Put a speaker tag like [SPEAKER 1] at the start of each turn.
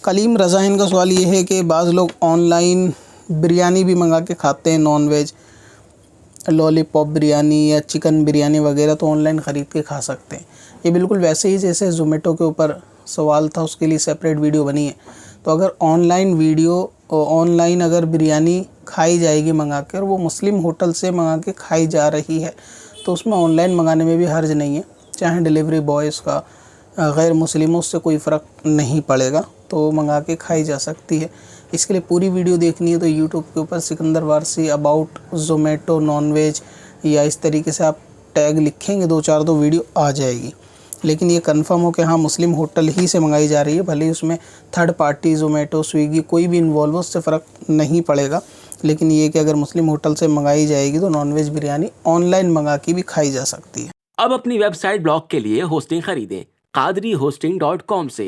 [SPEAKER 1] कलीम रज़ा, इनका सवाल ये है कि बाज़ लोग ऑनलाइन बिरयानी भी मंगा के खाते हैं, नॉन वेज लॉलीपॉप बिरयानी या चिकन बिरयानी वगैरह, तो ऑनलाइन ख़रीद के खा सकते हैं। ये बिल्कुल वैसे ही जैसे ज़ोमेटो के ऊपर सवाल था, उसके लिए सेपरेट वीडियो बनी है। तो अगर ऑनलाइन अगर बिरयानी खाई जाएगी मंगा के और वो मुस्लिम होटल से मंगा के खाई जा रही है, तो उसमें ऑनलाइन मंगाने में भी हर्ज नहीं है। चाहे डिलीवरी बॉयज़ का गैर मुस्लिमों से कोई फ़र्क नहीं पड़ेगा, तो मंगा के खाई जा सकती है। इसके लिए पूरी वीडियो देखनी है तो यूट्यूब के ऊपर Sikandar Warsi about Zomato non veg या इस तरीके से आप टैग लिखेंगे 2-4 तो वीडियो आ जाएगी। लेकिन ये कंफर्म हो कि हाँ मुस्लिम होटल ही से मंगाई जा रही है, भले ही उसमें थर्ड पार्टी ज़ोमेटो स्विगी कोई भी इन्वॉल्व हो, उससे फ़र्क नहीं पड़ेगा। लेकिन ये कि अगर मुस्लिम होटल से मंगाई जाएगी तो नॉन वेज बिरयानी ऑनलाइन मंगा के भी खाई जा सकती है।
[SPEAKER 2] अब अपनी वेबसाइट ब्लॉग के लिए होस्टिंग खरीदें qadri hosting.com से।